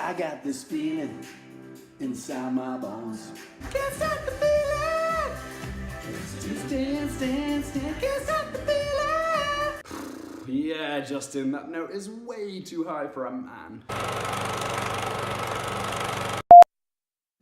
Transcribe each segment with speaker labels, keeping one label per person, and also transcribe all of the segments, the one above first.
Speaker 1: I got this feeling inside my bones. Can't stop the feeling. Stand, can't stop the feeling. Yeah, Justin, that note is way too high for a man.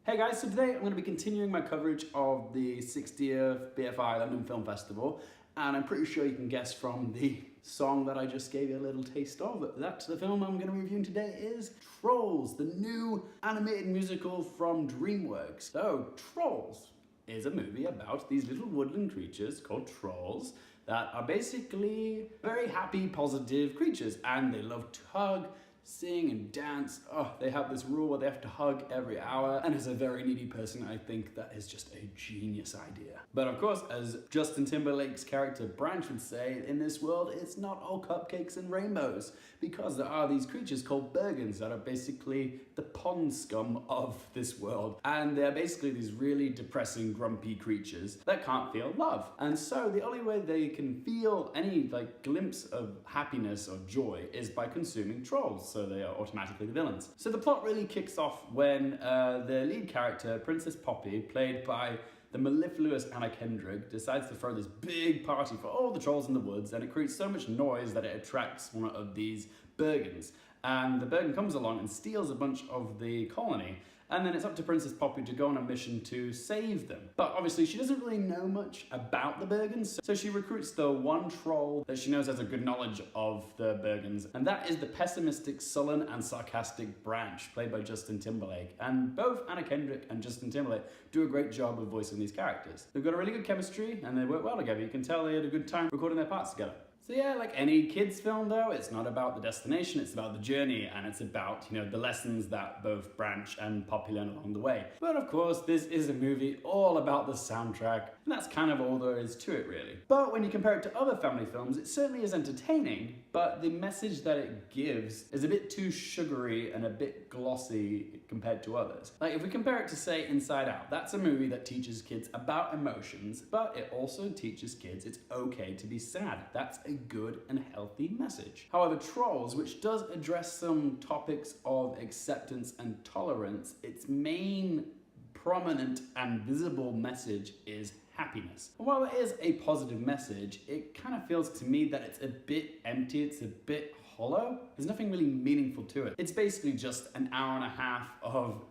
Speaker 1: Hey guys, so today I'm going to be continuing my coverage of the 60th BFI London Film Festival, and I'm pretty sure you can guess from the song that I just gave you a little taste of that the film I'm going to be reviewing today is Trolls, the new animated musical from DreamWorks. So, Trolls is a movie about these little woodland creatures called trolls that are basically very happy, positive creatures, and they love to hug, sing and dance. Oh, they have this rule where they have to hug every hour, and as a very needy person, I think that is just a genius idea. But of course, as Justin Timberlake's character Branch would say, in this world, it's not all cupcakes and rainbows, because there are these creatures called Bergens that are basically the pond scum of this world, and they're basically these really depressing, grumpy creatures that can't feel love. And so the only way they can feel any glimpse of happiness or joy is by consuming trolls. So they are automatically the villains. So the plot really kicks off when the lead character, Princess Poppy, played by the mellifluous Anna Kendrick, decides to throw this big party for all the trolls in the woods, and it creates so much noise that it attracts one of these Bergens. And the Bergen comes along and steals a bunch of the colony, and then it's up to Princess Poppy to go on a mission to save them. But obviously she doesn't really know much about the Bergens, so she recruits the one troll that she knows has a good knowledge of the Bergens, and that is the pessimistic, sullen and sarcastic Branch, played by Justin Timberlake. And both Anna Kendrick and Justin Timberlake do a great job of voicing these characters. They've got a really good chemistry and they work well together. You can tell they had a good time recording their parts together. So yeah, like any kids film though, it's not about the destination, it's about the journey, and it's about, the lessons that both Branch and Poppy learn along the way. But of course, this is a movie all about the soundtrack, and that's kind of all there is to it really. But when you compare it to other family films, it certainly is entertaining, but the message that it gives is a bit too sugary and a bit glossy compared to others. Like if we compare it to, say, Inside Out, that's a movie that teaches kids about emotions, but it also teaches kids it's okay to be sad. That's a good and healthy message. However, Trolls, which does address some topics of acceptance and tolerance, its main prominent and visible message is happiness. And while it is a positive message, it kind of feels to me that it's a bit empty, it's a bit hollow. There's nothing really meaningful to it. It's basically just an hour and a half of,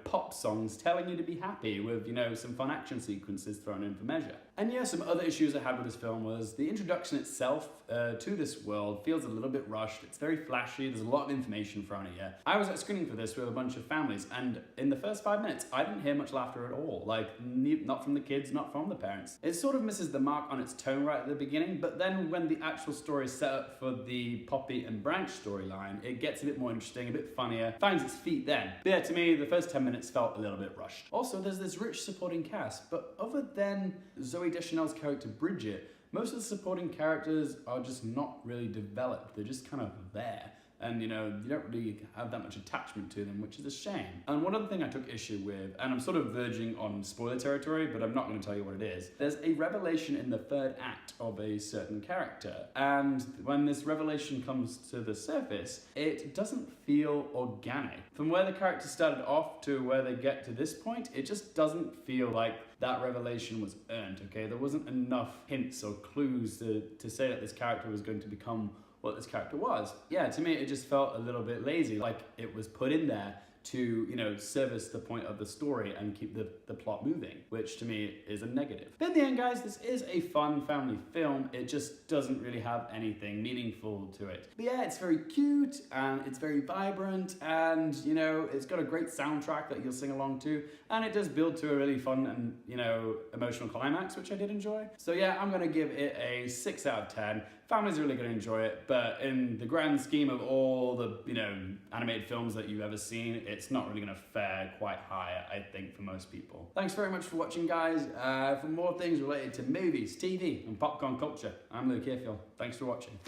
Speaker 1: pop songs telling you to be happy with, some fun action sequences thrown in for measure. And yeah, some other issues I had with this film was the introduction itself to this world feels a little bit rushed. It's very flashy, there's a lot of information thrown at you. I was at screening for this with a bunch of families, and in the first 5 minutes, I didn't hear much laughter at all. Not from the kids, not from the parents. It sort of misses the mark on its tone right at the beginning, but then when the actual story is set up for the Poppy and Branch storyline, it gets a bit more interesting, a bit funnier, finds its feet then. But yeah, to me, the first 10 minutes felt a little bit rushed. Also, there's this rich supporting cast, but other than Zooey Deschanel's character Bridget, most of the supporting characters are just not really developed. They're just kind of there. And you don't really have that much attachment to them, which is a shame. And one other thing I took issue with, and I'm sort of verging on spoiler territory, but I'm not going to tell you what it is. There's a revelation in the third act of a certain character, and when this revelation comes to the surface, it doesn't feel organic. From where the character started off to where they get to this point, it just doesn't feel like that revelation was earned, okay? There wasn't enough hints or clues to say that this character was going to become what this character was. Yeah, to me it just felt a little bit lazy, like it was put in there to, service the point of the story and keep the plot moving, which to me is a negative. But in the end, guys, this is a fun family film. It just doesn't really have anything meaningful to it. But yeah, it's very cute and it's very vibrant, and it's got a great soundtrack that you'll sing along to, and it does build to a really fun and emotional climax, which I did enjoy. So yeah, I'm gonna give it a 6 out of 10. Families are really gonna enjoy it, but in the grand scheme of all the animated films that you've ever seen, it's not really gonna fare quite high, I think, for most people. Thanks very much for watching, guys. For more things related to movies, TV, and popcorn culture, I'm Luke Hayfield. Thanks for watching.